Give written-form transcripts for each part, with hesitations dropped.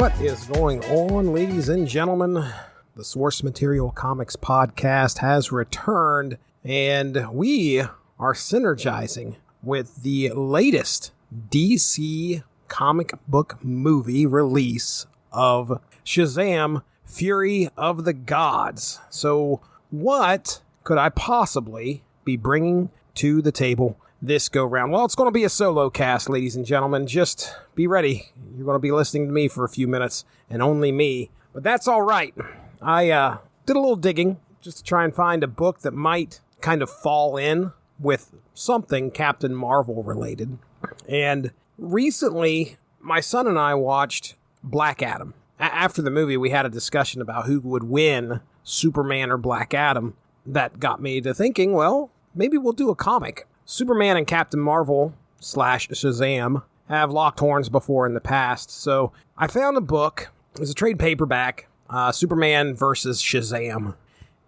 What is going on, ladies and gentlemen? The Source Material Comics podcast has returned, and we are synergizing with the latest DC comic book movie release of Shazam, Fury of the Gods. So what could I possibly be bringing to the table this go round? Well, it's going to be a solo cast, ladies and gentlemen. Just be ready. You're going to be listening to me for a few minutes, and only me. But that's all right. I did a little digging just to try and find a book that might kind of fall in with something Captain Marvel related. And recently, my son and I watched Black Adam. After the movie, we had a discussion about who would win, Superman or Black Adam. That got me to thinking, well, maybe we'll do a comic. Superman and Captain Marvel / Shazam have locked horns before in the past, so I found a book. It was a trade paperback, Superman versus Shazam,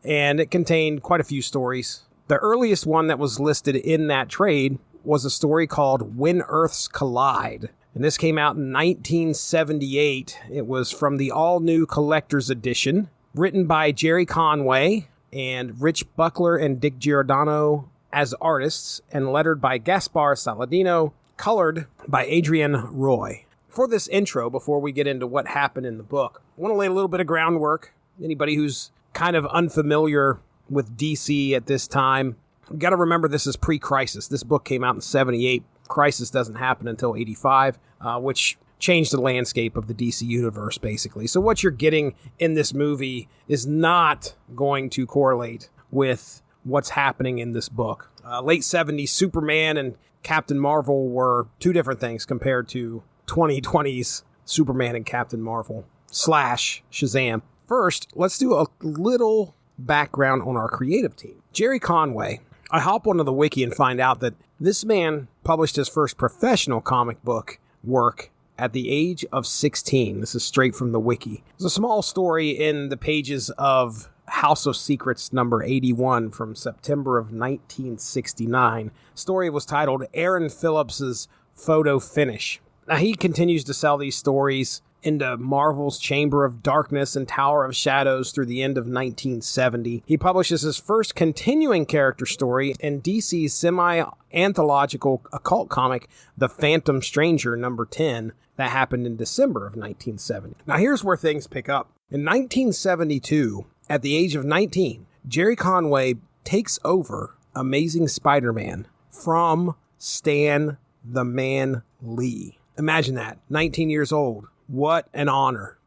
and it contained quite a few stories. The earliest one that was listed in that trade was a story called When Earths Collide, and this came out in 1978. It was from the all-new collector's edition, written by Jerry Conway and Rich Buckler and Dick Giordano as artists, and lettered by Gaspar Saladino, colored by Adrian Roy. For this intro, before we get into what happened in the book, I want to lay a little bit of groundwork. Anybody who's kind of unfamiliar with DC at this time, you got to remember this is pre-Crisis. This book came out in 78. Crisis doesn't happen until 85, which changed the landscape of the DC universe, basically. So what you're getting in this movie is not going to correlate with what's happening in this book. Late 70s, Superman and Captain Marvel were two different things compared to 2020's Superman and Captain Marvel / Shazam. First, let's do a little background on our creative team. Jerry Conway. I hop onto the wiki and find out that this man published his first professional comic book work at the age of 16. This is straight from the wiki. There's a small story in the pages of House of Secrets number 81 from September of 1969. Story was titled Aaron Phillips's Photo Finish. Now he continues to sell these stories into Marvel's Chamber of Darkness and Tower of Shadows through the end of 1970. He publishes his first continuing character story in DC's semi-anthological occult comic, The Phantom Stranger number 10, that happened in December of 1970. Now here's where things pick up. In 1972, at the age of 19, Jerry Conway takes over Amazing Spider-Man from Stan the Man Lee. Imagine that, 19 years old. What an honor.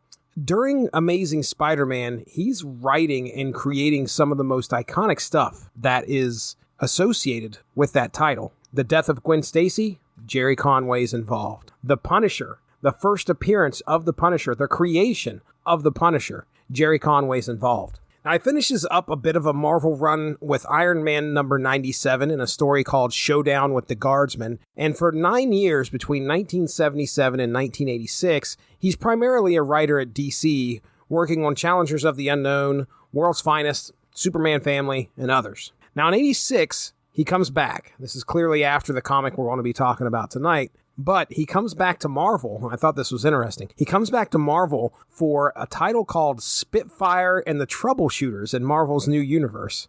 During Amazing Spider-Man, he's writing and creating some of the most iconic stuff that is associated with that title. The death of Gwen Stacy, Jerry Conway's involved. The Punisher, the first appearance of the Punisher, the creation of the Punisher, Jerry Conway's involved. Now, he finishes up a bit of a Marvel run with Iron Man number 97 in a story called Showdown with the Guardsmen. And for 9 years, between 1977 and 1986, he's primarily a writer at DC, working on Challengers of the Unknown, World's Finest, Superman Family, and others. Now, in 86, he comes back. This is clearly after the comic we're going to be talking about tonight. But he comes back to Marvel. I thought this was interesting. He comes back to Marvel for a title called Spitfire and the Troubleshooters in Marvel's New Universe.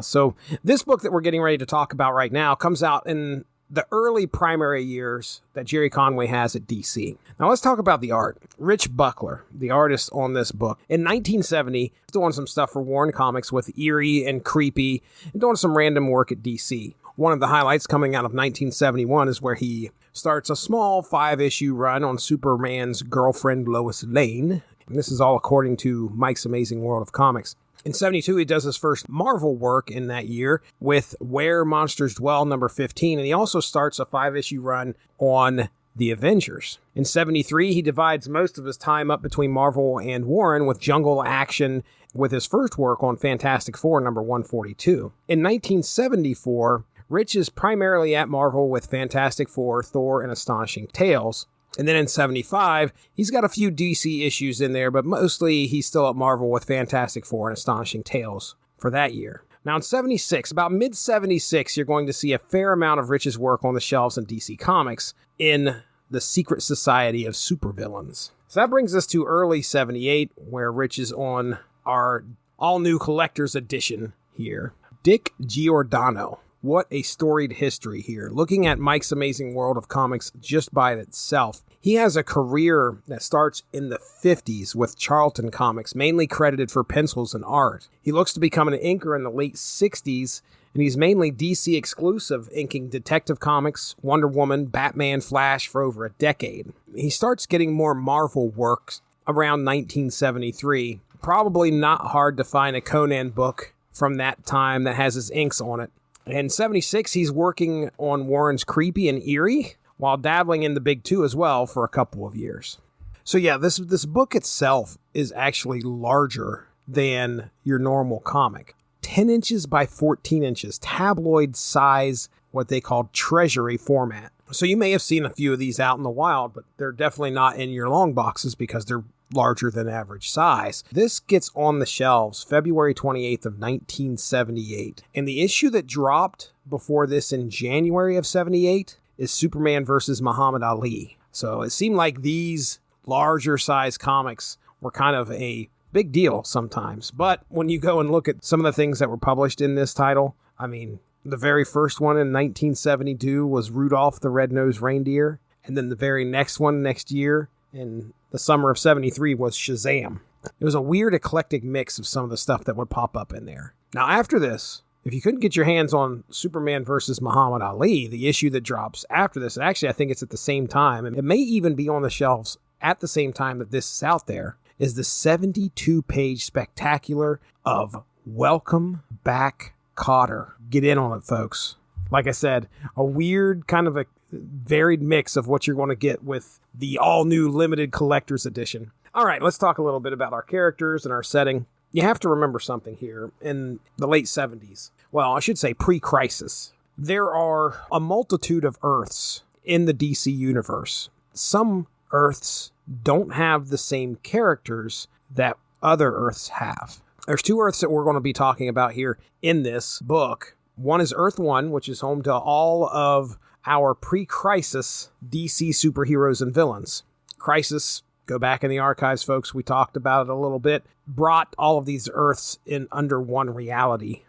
So this book that we're getting ready to talk about right now comes out in the early primary years that Jerry Conway has at DC. Now let's talk about the art. Rich Buckler, the artist on this book. In 1970, he's doing some stuff for Warren Comics with Eerie and Creepy and doing some random work at DC. One of the highlights coming out of 1971 is where he starts a small 5-issue run on Superman's girlfriend, Lois Lane. And this is all according to Mike's Amazing World of Comics. In 72, he does his first Marvel work in that year with Where Monsters Dwell number 15. And he also starts a 5-issue run on The Avengers. In 73, he divides most of his time up between Marvel and Warren with Jungle Action with his first work on Fantastic Four number 142. In 1974, Rich is primarily at Marvel with Fantastic Four, Thor, and Astonishing Tales. And then in 75, he's got a few DC issues in there, but mostly he's still at Marvel with Fantastic Four and Astonishing Tales for that year. Now in 76, about mid-76, you're going to see a fair amount of Rich's work on the shelves in DC Comics in the Secret Society of Supervillains. So that brings us to early 78, where Rich is on our all-new collector's edition here. Dick Giordano. What a storied history here. Looking at Mike's Amazing World of Comics just by itself, he has a career that starts in the 50s with Charlton Comics, mainly credited for pencils and art. He looks to become an inker in the late 60s, and he's mainly DC exclusive, inking Detective Comics, Wonder Woman, Batman, Flash for over a decade. He starts getting more Marvel work around 1973. Probably not hard to find a Conan book from that time that has his inks on it. In 76, he's working on Warren's Creepy and Eerie, while dabbling in the big two as well for a couple of years. So yeah, this book itself is actually larger than your normal comic. 10 inches by 14 inches, tabloid size, what they call treasury format. So you may have seen a few of these out in the wild, but they're definitely not in your long boxes because they're larger than average size. This gets on the shelves February 28th of 1978. And the issue that dropped before this in January of 78 is Superman versus Muhammad Ali. So it seemed like these larger size comics were kind of a big deal sometimes. But when you go and look at some of the things that were published in this title, I mean, the very first one in 1972 was Rudolph the Red-Nosed Reindeer. And then the very next one next year in the summer of 73 was Shazam. It was a weird eclectic mix of some of the stuff that would pop up in there. Now after this, if you couldn't get your hands on Superman versus Muhammad Ali, the issue that drops after this, and actually I think it's at the same time, and it may even be on the shelves at the same time that this is out there, is the 72-page spectacular of Welcome Back, Kotter. Get in on it, folks. Like I said, a weird kind of a varied mix of what you're going to get with the all-new limited collector's edition. All right, let's talk a little bit about our characters and our setting. You have to remember something here. In the late 70s, well, I should say pre-crisis, there are a multitude of Earths in the DC universe. Some Earths don't have the same characters that other Earths have. There's two Earths that we're going to be talking about here in this book. One is Earth 1, which is home to all of our pre-crisis DC superheroes and villains. Crisis, go back in the archives, folks, we talked about it a little bit, brought all of these Earths in under one reality.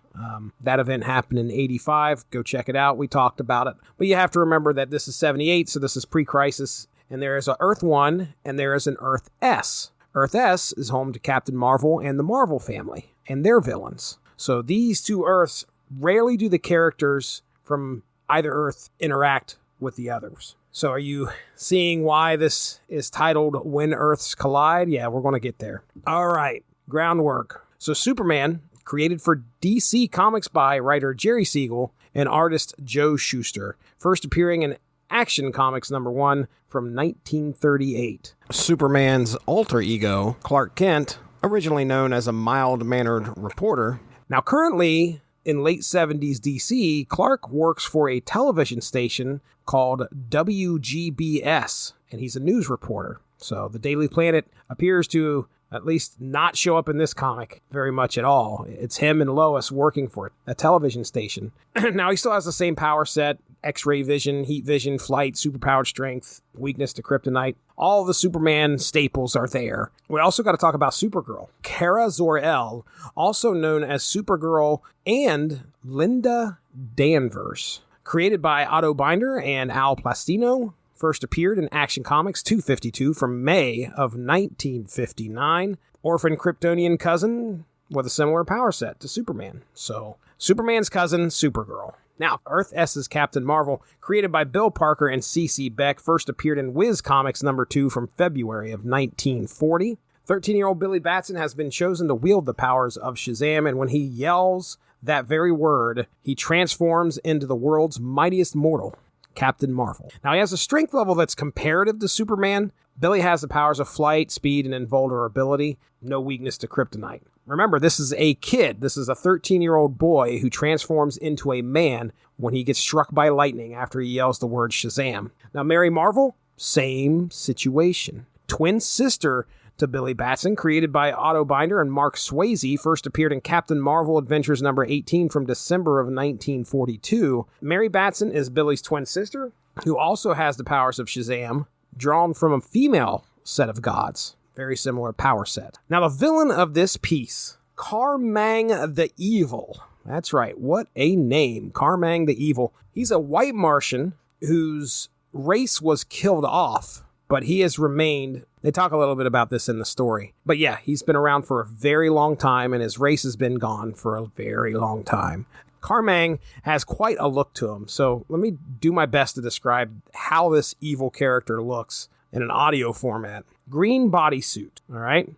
That event happened in 85. Go check it out. We talked about it. But you have to remember that this is 78, so this is pre-crisis. And there is an Earth 1, and there is an Earth S. Earth S is home to Captain Marvel and the Marvel family and their villains. So these two Earths rarely do the characters from either Earth interact with the others. So are you seeing why this is titled When Earths Collide? Yeah, we're going to get there. All right, groundwork. So Superman, created for DC Comics by writer Jerry Siegel and artist Joe Shuster, first appearing in Action Comics #1 from 1938. Superman's alter ego, Clark Kent, originally known as a mild-mannered reporter. Now currently, in late 70s DC, Clark works for a television station called WGBS, and he's a news reporter. So the Daily Planet appears to at least not show up in this comic very much at all. It's him and Lois working for a television station. Now, he still has the same power set: X-ray vision, heat vision, flight, superpowered strength, weakness to kryptonite. All the Superman staples are there. We also got to talk about Supergirl. Kara Zor-El, also known as Supergirl, and Linda Danvers. Created by Otto Binder and Al Plastino, first appeared in Action Comics 252 from May of 1959. Orphan Kryptonian cousin with a similar power set to Superman. So, Superman's cousin, Supergirl. Now, Earth S's Captain Marvel, created by Bill Parker and C.C. Beck, first appeared in Whiz Comics #2 from February of 1940. 13-year-old Billy Batson has been chosen to wield the powers of Shazam, and when he yells that very word, he transforms into the world's mightiest mortal, Captain Marvel. Now, he has a strength level that's comparative to Superman. Billy has the powers of flight, speed, and invulnerability. No weakness to kryptonite. Remember, this is a kid. This is a 13-year-old boy who transforms into a man when he gets struck by lightning after he yells the word Shazam. Now, Mary Marvel, same situation. Twin sister to Billy Batson, created by Otto Binder and Mark Swayze, first appeared in Captain Marvel Adventures #18 from December of 1942. Mary Batson is Billy's twin sister, who also has the powers of Shazam, drawn from a female set of gods. Very similar power set. Now, the villain of this piece, Karmang the Evil. That's right. What a name. Karmang the Evil. He's a white Martian whose race was killed off, but he has remained. They talk a little bit about this in the story. But yeah, he's been around for a very long time, and his race has been gone for a very long time. Karmang has quite a look to him, so let me do my best to describe how this evil character looks in an audio format. Green bodysuit, all right?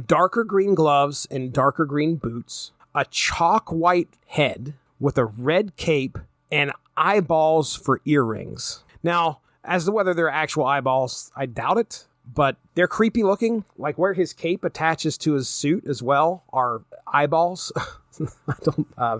Darker green gloves and darker green boots. A chalk white head with a red cape and eyeballs for earrings. Now, as to whether they're actual eyeballs, I doubt it, but they're creepy looking. Like where his cape attaches to his suit as well are eyeballs.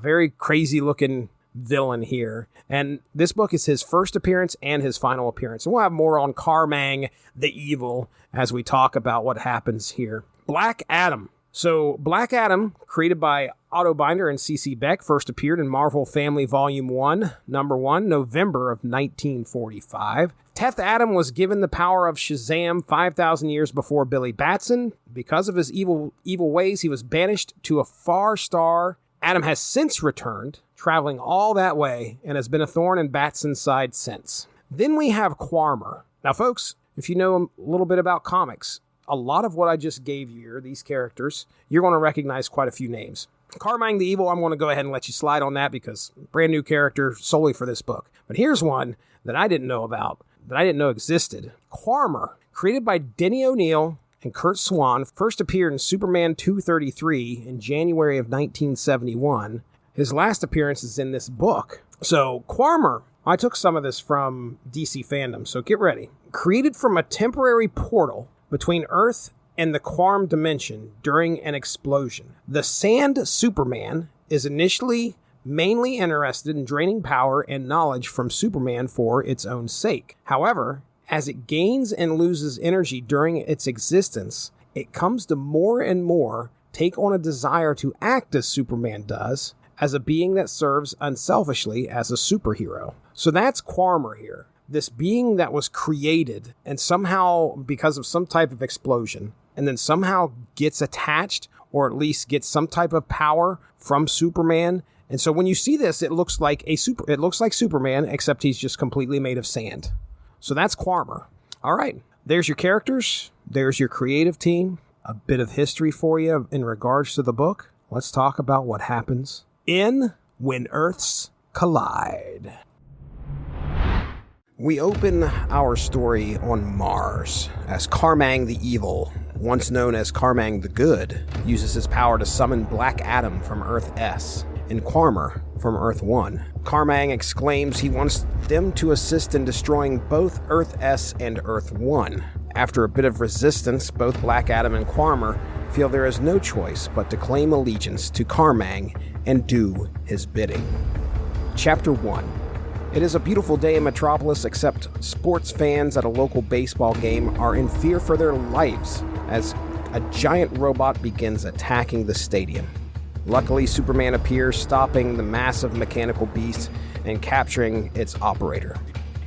Very crazy looking villain here. And this book is his first appearance and his final appearance. And we'll have more on Karmang the Evil as we talk about what happens here. Black Adam. So Black Adam, created by Otto Binder and C.C. Beck, first appeared in Marvel Family Volume 1, Number 1, November of 1945. Teth Adam was given the power of Shazam 5,000 years before Billy Batson. Because of his evil ways, he was banished to a far star. Adam has since returned, traveling all that way, and has been a thorn in Batson's side since. Then we have Quarmer. Now, folks, if you know a little bit about comics, a lot of what I just gave you here, these characters, you're going to recognize quite a few names. Karmang the Evil, I'm going to go ahead and let you slide on that because brand new character solely for this book. But here's one that I didn't know about, that I didn't know existed. Quarmer, created by Denny O'Neil and Kurt Swan, first appeared in Superman 233 in January of 1971. His last appearance is in this book. So Quarmer, I took some of this from DC Fandom, so get ready. Created from a temporary portal between Earth and the Quarm dimension during an explosion. The Sand Superman is initially mainly interested in draining power and knowledge from Superman for its own sake. However, as it gains and loses energy during its existence, it comes to more and more take on a desire to act as Superman does, as a being that serves unselfishly as a superhero. So that's Quarmer here. This being that was created and somehow, because of some type of explosion, and then somehow gets attached or at least gets some type of power from Superman. And so when you see this, it looks like Superman, except he's just completely made of sand. So that's Quarmer. All right, there's your characters. There's your creative team. A bit of history for you in regards to the book. Let's talk about what happens in When Earths Collide. We open our story on Mars as Karmang the Evil, once known as Karmang the Good, uses his power to summon Black Adam from Earth S and Quarmer from Earth 1. Karmang exclaims he wants them to assist in destroying both Earth S and Earth 1. After a bit of resistance, both Black Adam and Quarmer feel there is no choice but to claim allegiance to Karmang and do his bidding. Chapter 1. It is a beautiful day in Metropolis, except sports fans at a local baseball game are in fear for their lives as a giant robot begins attacking the stadium. Luckily, Superman appears, stopping the massive mechanical beast and capturing its operator.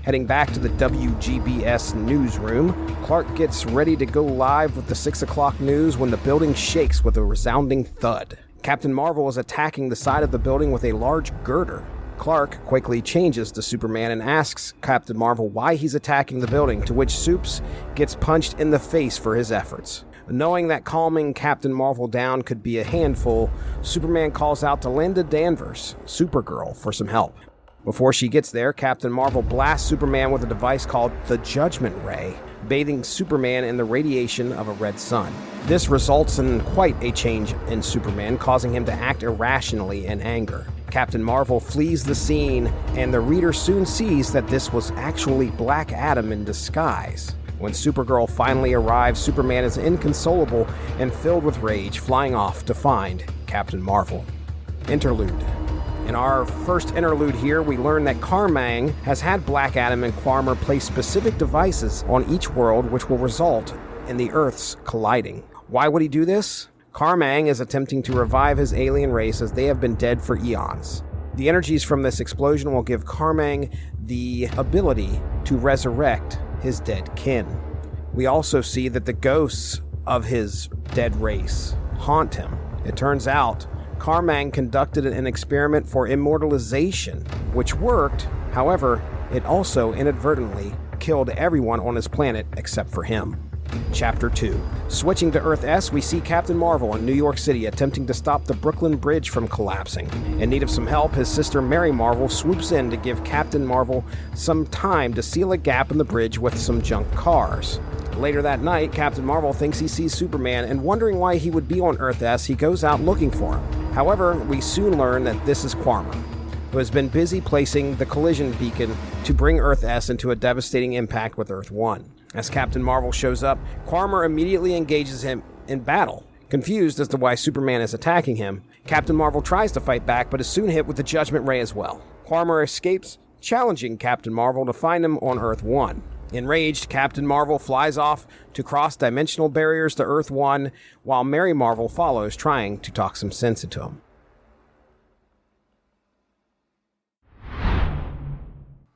Heading back to the WGBS newsroom, Clark gets ready to go live with the 6 o'clock news when the building shakes with a resounding thud. Captain Marvel is attacking the side of the building with a large girder. Clark quickly changes to Superman and asks Captain Marvel why he's attacking the building, to which Supes gets punched in the face for his efforts. Knowing that calming Captain Marvel down could be a handful, Superman calls out to Linda Danvers, Supergirl, for some help. Before she gets there, Captain Marvel blasts Superman with a device called the Judgment Ray, bathing Superman in the radiation of a red sun. This results in quite a change in Superman, causing him to act irrationally in anger. Captain Marvel flees the scene, and the reader soon sees that this was actually Black Adam in disguise. When Supergirl finally arrives, Superman is inconsolable and filled with rage, flying off to find Captain Marvel. Interlude. In our first interlude here, we learn that Karmang has had Black Adam and Quarmer place specific devices on each world, which will result in the Earths colliding. Why would he do this? Karmang is attempting to revive his alien race as they have been dead for eons. The energies from this explosion will give Karmang the ability to resurrect his dead kin. we also see that the ghosts of his dead race haunt him. It turns out Karmang conducted an experiment for immortalization, which worked. However, it also inadvertently killed everyone on his planet except for him. Chapter 2. Switching to Earth S, we see Captain Marvel in New York City attempting to stop the Brooklyn Bridge from collapsing. In need of some help, his sister Mary Marvel swoops in to give Captain Marvel some time to seal a gap in the bridge with some junk cars. Later that night, Captain Marvel thinks he sees Superman, and wondering why he would be on Earth S, he goes out looking for him. However, we soon learn that this is Karmang, who has been busy placing the collision beacon to bring Earth S into a devastating impact with Earth 1. As Captain Marvel shows up, Karmang immediately engages him in battle. Confused as to why Superman is attacking him, Captain Marvel tries to fight back but is soon hit with the Judgment Ray as well. Karmang escapes, challenging Captain Marvel to find him on Earth 1. Enraged, Captain Marvel flies off to cross dimensional barriers to Earth 1, while Mary Marvel follows, trying to talk some sense into him.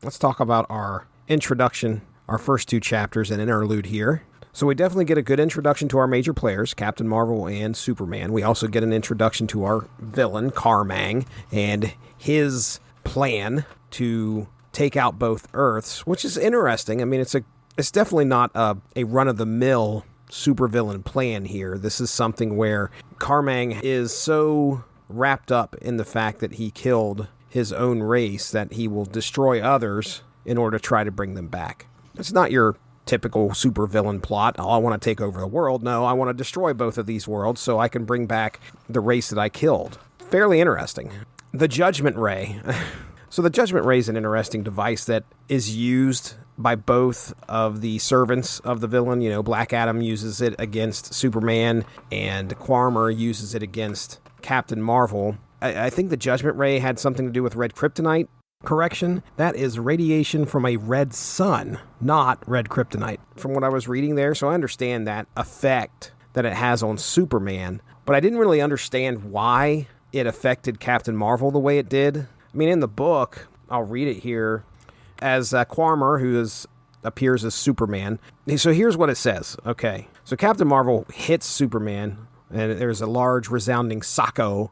Let's talk about our introduction, our first 2 chapters and interlude here. So we definitely get a good introduction to our major players, Captain Marvel and Superman. We also get an introduction to our villain, Karmang, and his plan to take out both Earths, which is interesting. I mean, it's definitely not a run-of-the-mill supervillain plan here. This is something where Karmang is so wrapped up in the fact that he killed his own race that he will destroy others in order to try to bring them back. It's not your typical supervillain plot. Oh, I want to take over the world. No, I want to destroy both of these worlds so I can bring back the race that I killed. Fairly interesting. The Judgment Ray. So the Judgment Ray is an interesting device that is used by both of the servants of the villain. You know, Black Adam uses it against Superman, and Karmang uses it against Captain Marvel. I think the Judgment Ray had something to do with red kryptonite. Correction, that is radiation from a red sun, not red kryptonite, from what I was reading there. So I understand that effect that it has on Superman, but I didn't really understand why it affected Captain Marvel the way it did. I mean, in the book, I'll read it here, as Karmang, who appears as Superman. So here's what it says. Okay, so Captain Marvel hits Superman, and there's a large resounding sacco.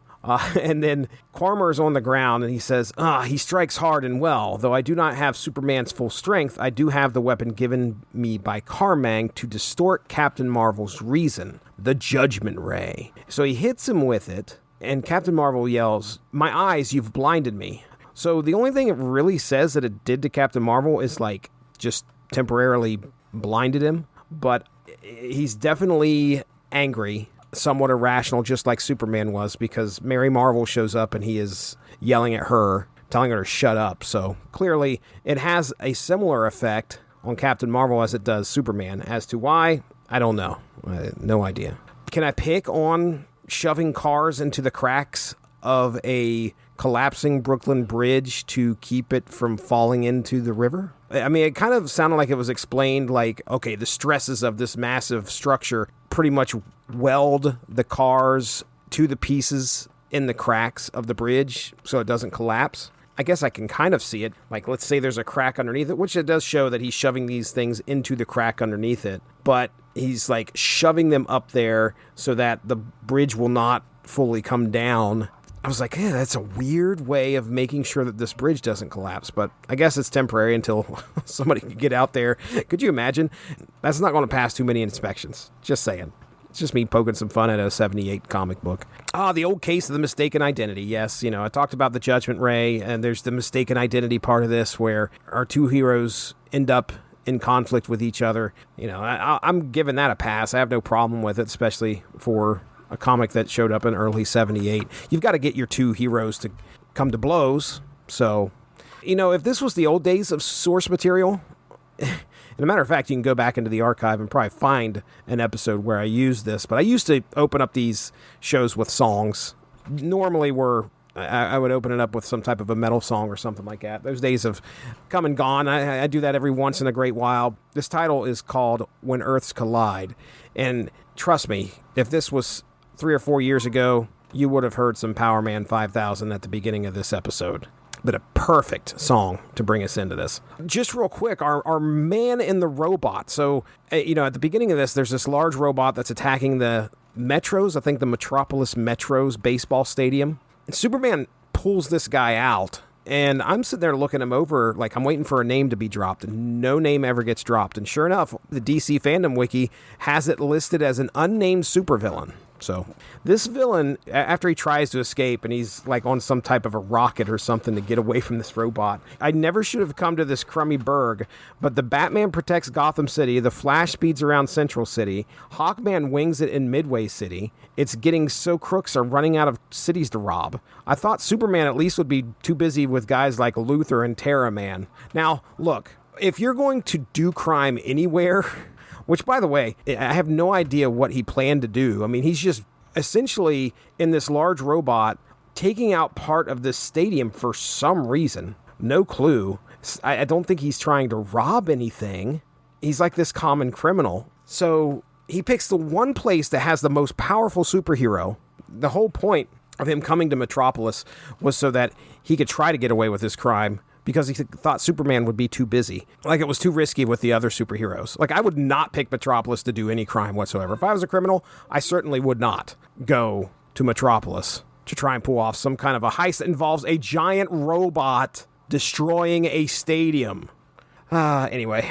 And then Karmang is on the ground, and he says, he strikes hard and well. Though I do not have Superman's full strength, I do have the weapon given me by Karmang to distort Captain Marvel's reason, the Judgment Ray. So he hits him with it, and Captain Marvel yells, "My eyes, you've blinded me." So the only thing it really says that it did to Captain Marvel is, like, just temporarily blinded him. But he's definitely angry, somewhat irrational, just like Superman was, because Mary Marvel shows up and he is yelling at her, telling her to shut up. So clearly it has a similar effect on Captain Marvel as it does Superman. As to why, I don't know. No idea. Can I pick on shoving cars into the cracks of a collapsing Brooklyn Bridge to keep it from falling into the river? I mean, it kind of sounded like it was explained like, okay, the stresses of this massive structure pretty much weld the cars to the pieces in the cracks of the bridge so it doesn't collapse. I guess I can kind of see it. Like, let's say there's a crack underneath it, which it does show that he's shoving these things into the crack underneath it. But he's like shoving them up there so that the bridge will not fully come down. I was like, yeah, that's a weird way of making sure that this bridge doesn't collapse. But I guess it's temporary until somebody can get out there. Could you imagine? That's not going to pass too many inspections. Just saying. It's just me poking some fun at a 78 comic book. The old case of the mistaken identity. Yes, you know, I talked about the Judgment Ray, and there's the mistaken identity part of this where our two heroes end up in conflict with each other. You know, I'm giving that a pass. I have no problem with it, especially for a comic that showed up in early 78. You've got to get your two heroes to come to blows. So, you know, if this was the old days of source material, as a matter of fact, you can go back into the archive and probably find an episode where I used this. But I used to open up these shows with songs. Normally I would open it up with some type of a metal song or something like that. Those days have come and gone. I do that every once in a great while. This title is called When Earths Collide. And trust me, if this was 3 or 4 years ago, you would have heard some Power Man 5000 at the beginning of this episode. But a perfect song to bring us into this. Just real quick, our man in the robot. So, at the beginning of this, there's this large robot that's attacking the Metros, I think the Metropolis Metros baseball stadium. And Superman pulls this guy out. And I'm sitting there looking him over, like I'm waiting for a name to be dropped, and no name ever gets dropped. And sure enough, the DC Fandom Wiki has it listed as an unnamed supervillain. So this villain, after he tries to escape and he's like on some type of a rocket or something to get away from this robot, I never should have come to this crummy burg, but the Batman protects Gotham City, the Flash speeds around Central City, Hawkman wings it in Midway City. It's getting so crooks are running out of cities to rob. I thought Superman at least would be too busy with guys like Luthor and Terra Man. Now, look, if you're going to do crime anywhere... Which, by the way, I have no idea what he planned to do. I mean, he's just essentially in this large robot taking out part of this stadium for some reason. No clue. I don't think he's trying to rob anything. He's like this common criminal. So he picks the one place that has the most powerful superhero. The whole point of him coming to Metropolis was so that he could try to get away with his crime, because he thought Superman would be too busy. Like it was too risky with the other superheroes. Like I would not pick Metropolis to do any crime whatsoever. If I was a criminal, I certainly would not go to Metropolis to try and pull off some kind of a heist that involves a giant robot destroying a stadium. Anyway,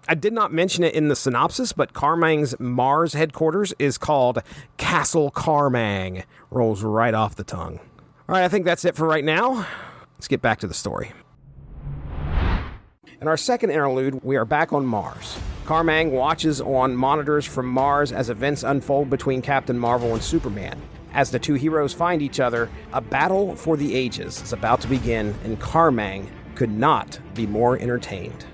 I did not mention it in the synopsis, but Karmang's Mars headquarters is called Castle Karmang. Rolls right off the tongue. All right, I think that's it for right now. Let's get back to the story. In our second interlude, we are back on Mars. Karmang watches on monitors from Mars as events unfold between Captain Marvel and Superman. As the two heroes find each other, a battle for the ages is about to begin, and Karmang could not be more entertained.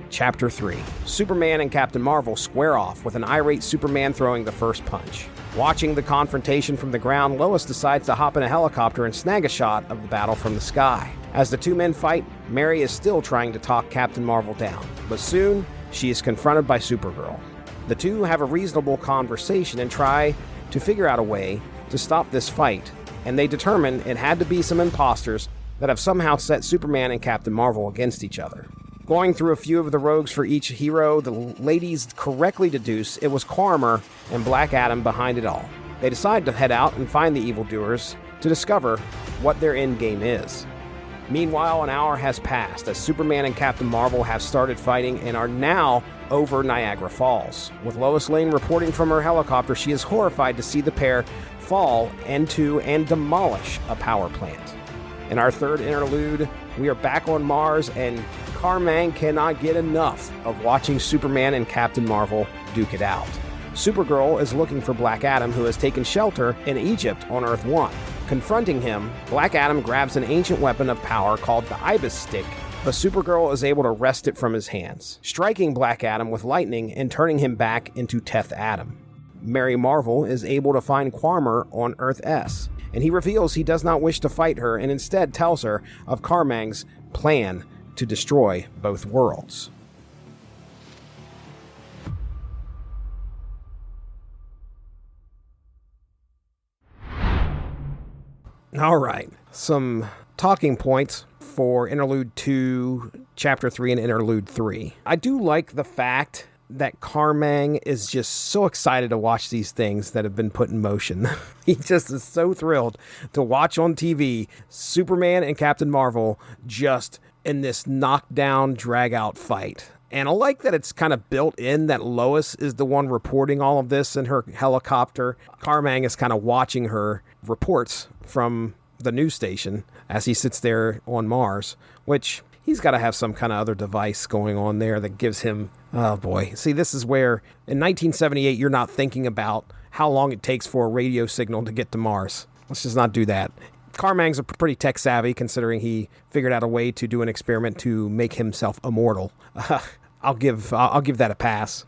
Chapter 3. Superman and Captain Marvel square off, with an irate Superman throwing the first punch. Watching the confrontation from the ground, Lois decides to hop in a helicopter and snag a shot of the battle from the sky. As the two men fight, Mary is still trying to talk Captain Marvel down, but soon she is confronted by Supergirl. The two have a reasonable conversation and try to figure out a way to stop this fight, and they determine it had to be some imposters that have somehow set Superman and Captain Marvel against each other. Going through a few of the rogues for each hero, the ladies correctly deduce it was Quarmer and Black Adam behind it all. They decide to head out and find the evildoers to discover what their end game is. Meanwhile, an hour has passed as Superman and Captain Marvel have started fighting and are now over Niagara Falls. With Lois Lane reporting from her helicopter, she is horrified to see the pair fall into and demolish a power plant. In our third interlude, we are back on Mars, and Karmang cannot get enough of watching Superman and Captain Marvel duke it out. Supergirl is looking for Black Adam, who has taken shelter in Egypt on Earth 1. Confronting him, Black Adam grabs an ancient weapon of power called the Ibis Stick, but Supergirl is able to wrest it from his hands, striking Black Adam with lightning and turning him back into Teth Adam. Mary Marvel is able to find Quarmer on Earth S, and he reveals he does not wish to fight her and instead tells her of Karmang's plan to destroy both worlds. All right, some talking points for Interlude 2, Chapter 3, and Interlude 3. I do like the fact that Karmang is just so excited to watch these things that have been put in motion. He just is so thrilled to watch on TV Superman and Captain Marvel just in this knockdown, drag-out fight. And I like that it's kind of built in that Lois is the one reporting all of this in her helicopter. Karmang is kind of watching her reports from the news station as he sits there on Mars, which he's got to have some kind of other device going on there that gives him, oh boy. See, this is where in 1978, you're not thinking about how long it takes for a radio signal to get to Mars. Let's just not do that. Karmang's a pretty tech savvy, considering he figured out a way to do an experiment to make himself immortal. I'll give that a pass.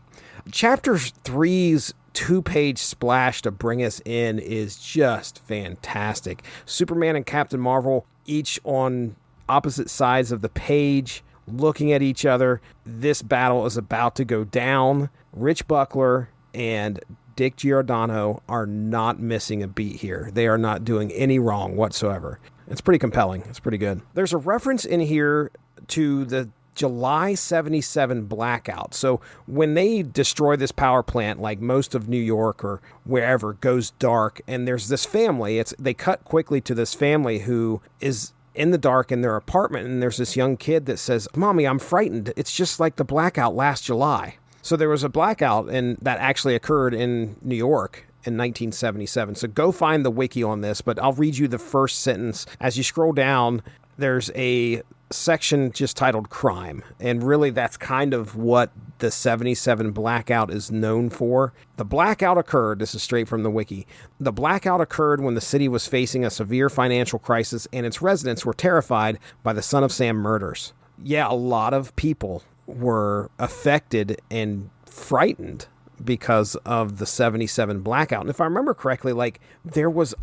Chapter 3's 2-page splash to bring us in is just fantastic. Superman and Captain Marvel, each on opposite sides of the page, looking at each other. This battle is about to go down. Rich Buckler and Dick Giordano are not missing a beat here. They are not doing any wrong whatsoever. It's pretty compelling. It's pretty good. There's a reference in here to the July 77 blackout. So when they destroy this power plant, like most of New York or wherever goes dark, and there's this family, they cut quickly to this family who is in the dark in their apartment, and there's this young kid that says, "Mommy, I'm frightened. It's just like the blackout last July." So there was a blackout, and that actually occurred in New York in 1977. So go find the wiki on this, but I'll read you the first sentence. As you scroll down, there's a section just titled Crime. And really, that's kind of what the 77 blackout is known for. The blackout occurred, this is straight from the wiki, the blackout occurred when the city was facing a severe financial crisis and its residents were terrified by the Son of Sam murders. Yeah, a lot of people were affected and frightened because of the 77 blackout. And if I remember correctly, like it was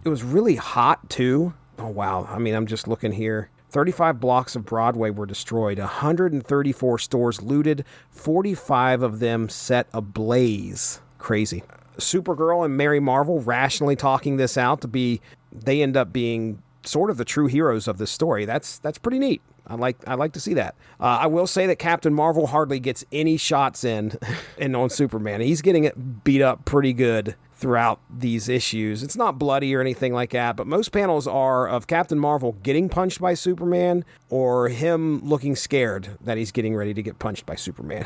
really hot too. Oh, wow. I mean, I'm just looking here. 35 blocks of Broadway were destroyed, 134 stores looted, 45 of them set ablaze. Crazy. Supergirl and Mary Marvel rationally talking this out they end up being sort of the true heroes of this story. That's pretty neat. I like to see that. I will say that Captain Marvel hardly gets any shots in on Superman. He's getting it beat up pretty good throughout these issues. It's not bloody or anything like that, but most panels are of Captain Marvel getting punched by Superman or him looking scared that he's getting ready to get punched by Superman.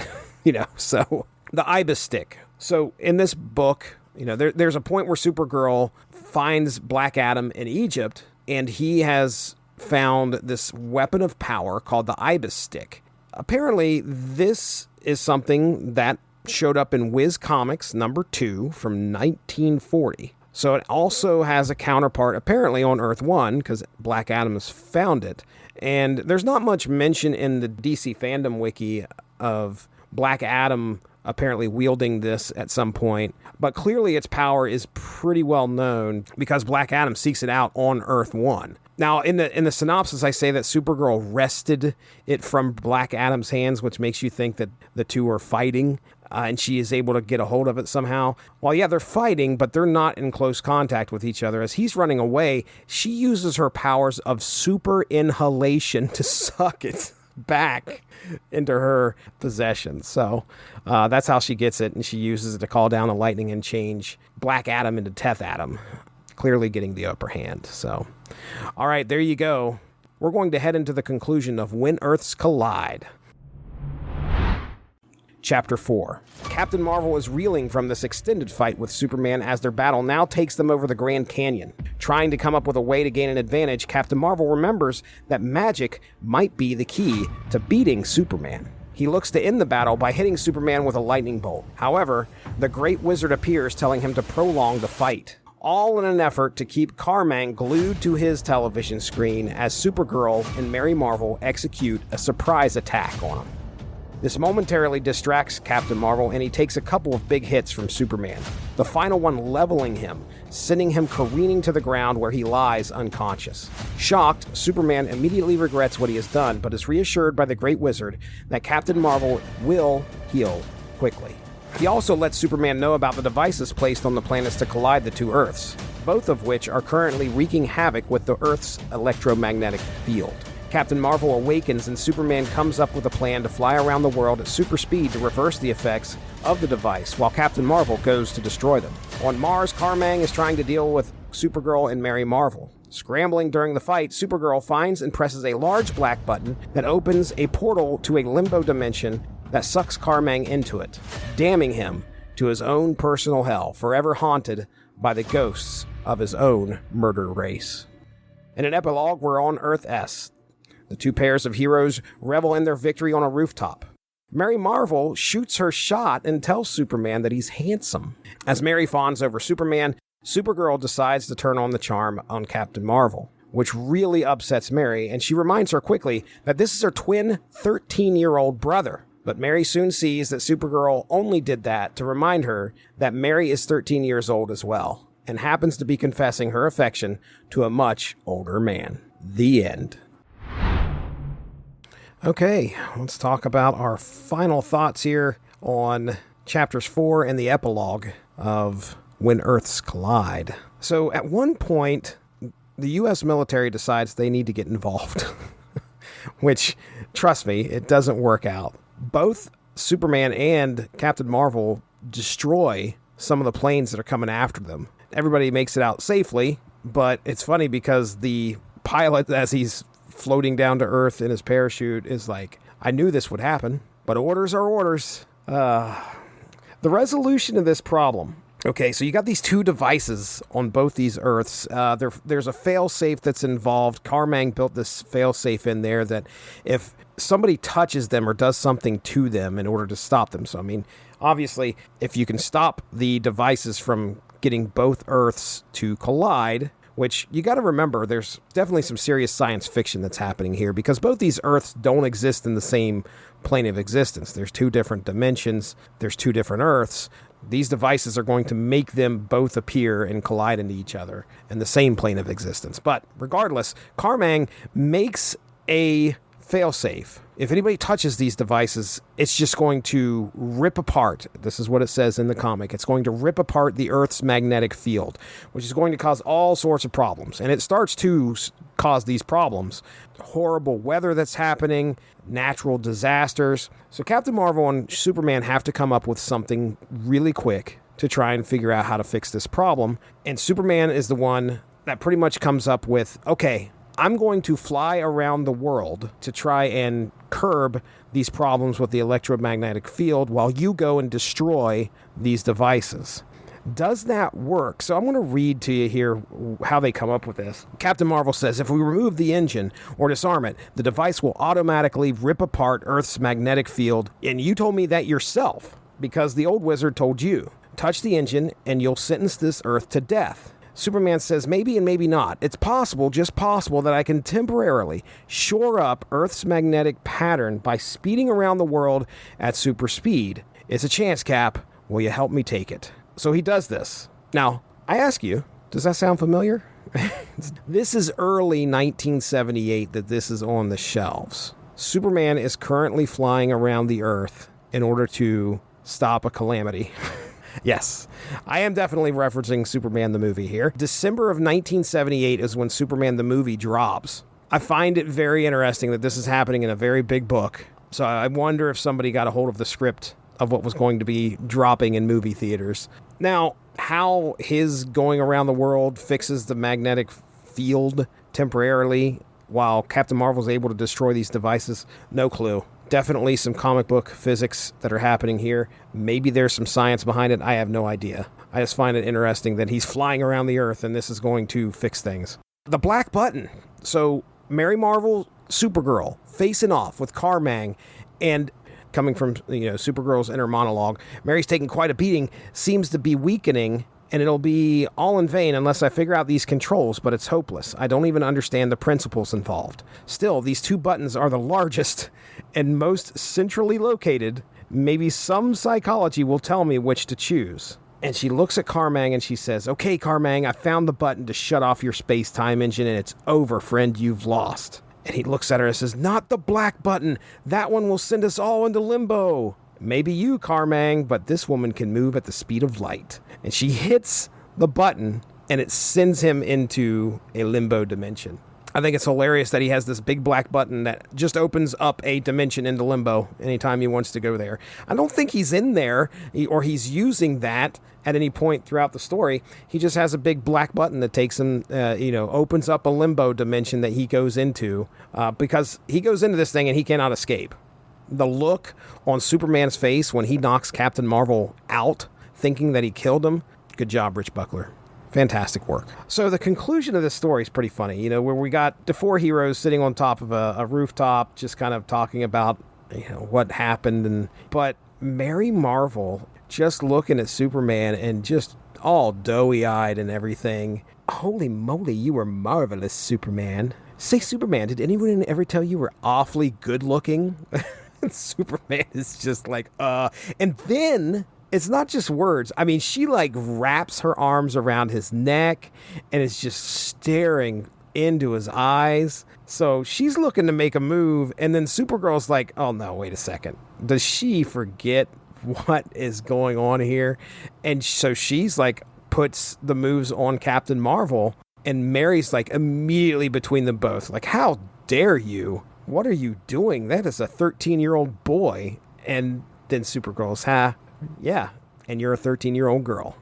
So the Ibis stick. So in this book, there's a point where Supergirl finds Black Adam in Egypt, and he has found this weapon of power called the Ibis stick. Apparently, this is something that showed up in Whiz Comics number 2 from 1940. So it also has a counterpart apparently on Earth 1 because Black Adam has found it. And there's not much mention in the DC fandom wiki of Black Adam apparently wielding this at some point, but clearly its power is pretty well known because Black Adam seeks it out on Earth 1. Now, in the synopsis, I say that Supergirl wrested it from Black Adam's hands, which makes you think that the two are fighting, and she is able to get a hold of it somehow. Well, yeah, they're fighting, but they're not in close contact with each other. As he's running away, she uses her powers of super inhalation to suck it back into her possession. So that's how she gets it, and she uses it to call down the lightning and change Black Adam into Teth Adam, clearly getting the upper hand. So, all right, there you go. We're going to head into the conclusion of When Earths Collide. Chapter 4. Captain Marvel is reeling from this extended fight with Superman as their battle now takes them over the Grand Canyon. Trying to come up with a way to gain an advantage, Captain Marvel remembers that magic might be the key to beating Superman. He looks to end the battle by hitting Superman with a lightning bolt. However, the Great Wizard appears, telling him to prolong the fight, all in an effort to keep Karmang glued to his television screen as Supergirl and Mary Marvel execute a surprise attack on him. This momentarily distracts Captain Marvel, and he takes a couple of big hits from Superman, the final one leveling him, sending him careening to the ground where he lies unconscious. Shocked, Superman immediately regrets what he has done, but is reassured by the Great Wizard that Captain Marvel will heal quickly. He also lets Superman know about the devices placed on the planets to collide the two Earths, both of which are currently wreaking havoc with the Earth's electromagnetic field. Captain Marvel awakens, and Superman comes up with a plan to fly around the world at super speed to reverse the effects of the device, while Captain Marvel goes to destroy them. On Mars, Karmang is trying to deal with Supergirl and Mary Marvel. Scrambling during the fight, Supergirl finds and presses a large black button that opens a portal to a limbo dimension that sucks Karmang into it, damning him to his own personal hell, forever haunted by the ghosts of his own murder race. In an epilogue, we're on Earth S. The two pairs of heroes revel in their victory on a rooftop. Mary Marvel shoots her shot and tells Superman that he's handsome. As Mary fawns over Superman, Supergirl decides to turn on the charm on Captain Marvel, which really upsets Mary, and she reminds her quickly that this is her twin 13-year-old brother. But Mary soon sees that Supergirl only did that to remind her that Mary is 13 years old as well, and happens to be confessing her affection to a much older man. The end. Okay, let's talk about our final thoughts here on chapters 4 and the epilogue of When Earths Collide. So at one point, the U.S. military decides they need to get involved, which, trust me, it doesn't work out. Both Superman and Captain Marvel destroy some of the planes that are coming after them. Everybody makes it out safely, but it's funny because the pilot, as he's floating down to Earth in his parachute, is like, I knew this would happen, but orders are orders. The resolution of this problem. Okay, so you got these two devices on both these Earths. There's a failsafe that's involved. Karmang built this failsafe in there that if somebody touches them or does something to them in order to stop them. So, I mean, obviously, if you can stop the devices from getting both Earths to collide, which you got to remember, there's definitely some serious science fiction that's happening here because both these Earths don't exist in the same plane of existence. There's two different dimensions. There's two different Earths. These devices are going to make them both appear and collide into each other in the same plane of existence. But regardless, Karmang makes a failsafe. If anybody touches these devices, it's just going to rip apart. This is what it says in the comic. It's going to rip apart the Earth's magnetic field, which is going to cause all sorts of problems. And it starts to cause these problems. Horrible weather that's happening, natural disasters. So Captain Marvel and Superman have to come up with something really quick to try and figure out how to fix this problem. And Superman is the one that pretty much comes up with, okay, I'm going to fly around the world to try and curb these problems with the electromagnetic field while you go and destroy these devices. Does that work? So I'm going to read to you here how they come up with this. Captain Marvel says, if we remove the engine or disarm it, the device will automatically rip apart Earth's magnetic field. And you told me that yourself because the old wizard told you. Touch the engine and you'll sentence this Earth to death. Superman says, maybe and maybe not. It's possible, just possible, that I can temporarily shore up Earth's magnetic pattern by speeding around the world at super speed. It's a chance, Cap. Will you help me take it? So he does this. Now, I ask you, does that sound familiar? This is early 1978 that this is on the shelves. Superman is currently flying around the Earth in order to stop a calamity. Yes, I am definitely referencing Superman the movie here. December of 1978 is when Superman the movie drops. I find it very interesting that this is happening in a very big book. So I wonder if somebody got a hold of the script of what was going to be dropping in movie theaters. Now, how his going around the world fixes the magnetic field temporarily while Captain Marvel's able to destroy these devices, no clue. Definitely some comic book physics that are happening here. Maybe there's some science behind it. I have no idea. I just find it interesting that he's flying around the Earth and this is going to fix things. The black button. So Mary Marvel, Supergirl, facing off with Karmang, and coming from Supergirl's inner monologue, Mary's taking quite a beating, seems to be weakening, and it'll be all in vain unless I figure out these controls, but it's hopeless. I don't even understand the principles involved. Still, these two buttons are the largest and most centrally located. Maybe some psychology will tell me which to choose. And she looks at Karmang and she says, okay, Karmang, I found the button to shut off your space-time engine and it's over, friend, you've lost. And he looks at her and says, not the black button. That one will send us all into limbo. Maybe you, Karmang, but this woman can move at the speed of light. And she hits the button, and it sends him into a limbo dimension. I think it's hilarious that he has this big black button that just opens up a dimension into limbo anytime he wants to go there. I don't think he's in there, or he's using that at any point throughout the story. He just has a big black button that takes him, opens up a limbo dimension that he goes into, because he goes into this thing and he cannot escape. The look on Superman's face when he knocks Captain Marvel out, thinking that he killed him. Good job, Rich Buckler. Fantastic work. So the conclusion of this story is pretty funny, where we got the four heroes sitting on top of a rooftop, just kind of talking about, what happened. But Mary Marvel just looking at Superman and just all doughy-eyed and everything. Holy moly, you were marvelous, Superman. Say, Superman, did anyone ever tell you were awfully good looking? Superman is just like, And then it's not just words. I mean, she wraps her arms around his neck and is just staring into his eyes. So she's looking to make a move. And then Supergirl's like, oh no, wait a second. Does she forget what is going on here? And so she's puts the moves on Captain Marvel. And Mary's like immediately between them both. Like, how dare you? What are you doing? That is a 13-year-old boy. And then Supergirl's, yeah. And you're a 13-year-old girl.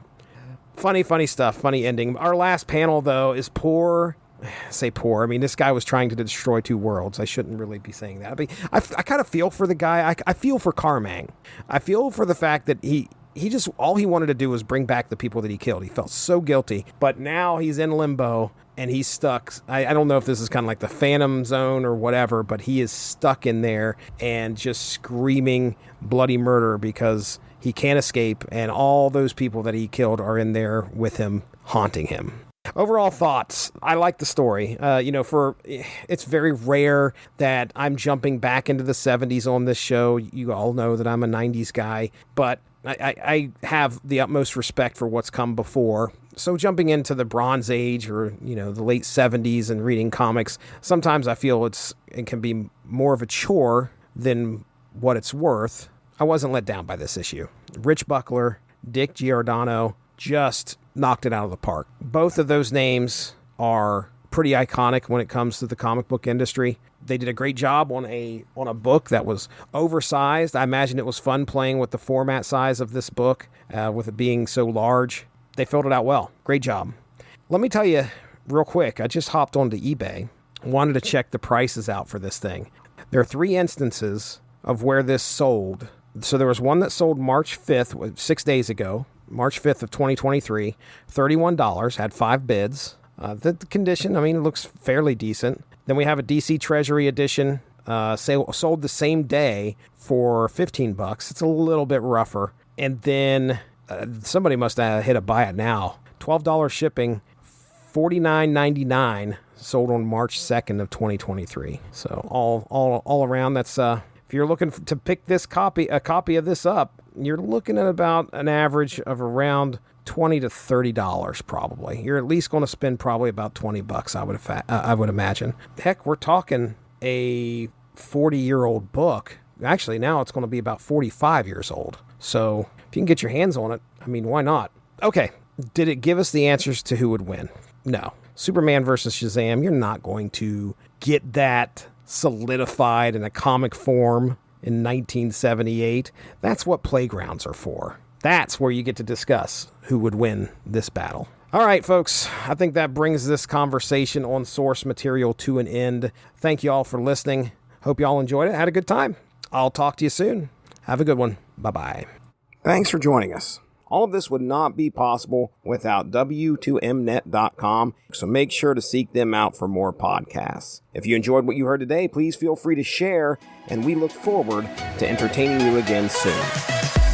Funny stuff. Funny ending. Our last panel, though, is poor. I say poor. I mean, this guy was trying to destroy two worlds. I shouldn't really be saying that. I mean, I kind of feel for the guy. I feel for Karmang. I feel for the fact that he just, all he wanted to do was bring back the people that he killed. He felt so guilty. But now he's in limbo and he's stuck. I don't know if this is kind of like the Phantom Zone or whatever, but he is stuck in there and just screaming bloody murder because he can't escape. And all those people that he killed are in there with him, haunting him. Overall thoughts. I like the story. It's very rare that I'm jumping back into the 70s on this show. You all know that I'm a 90s guy, but I have the utmost respect for what's come before. So jumping into the Bronze Age or, the late 70s and reading comics, sometimes I feel it can be more of a chore than what it's worth. I wasn't let down by this issue. Rich Buckler, Dick Giordano, just knocked it out of the park. Both of those names are pretty iconic when it comes to the comic book industry. They did a great job on a book that was oversized. I imagine it was fun playing with the format size of this book, with it being so large. They filled it out well. Great job. Let me tell you real quick, I just hopped onto eBay. Wanted to check the prices out for this thing. There are 3 instances of where this sold. So there was one that sold March 5th, 6 days ago. March 5th of 2023, $31, had 5 bids. The condition, it looks fairly decent. Then we have a DC Treasury edition, sold the same day for $15. It's a little bit rougher. And then somebody must have hit a buy it now. $12 shipping, $49.99, sold on March 2nd of 2023. So all around, that's if you're looking to pick a copy of this up, you're looking at about an average of around $20 to $30 probably. You're at least going to spend probably about $20, I would imagine. Heck, we're talking a 40-year-old book. Actually, now it's going to be about 45 years old. So if you can get your hands on it, why not? Okay, did it give us the answers to who would win? No. Superman versus Shazam, you're not going to get that solidified in a comic form in 1978. That's what playgrounds are for. That's where you get to discuss who would win this battle. All right, folks, I think that brings this conversation on source material to an end. Thank you all for listening. Hope you all enjoyed it. Had a good time. I'll talk to you soon. Have a good one. Bye-bye. Thanks for joining us. All of this would not be possible without W2Mnet.com, so make sure to seek them out for more podcasts. If you enjoyed what you heard today, please feel free to share, and we look forward to entertaining you again soon.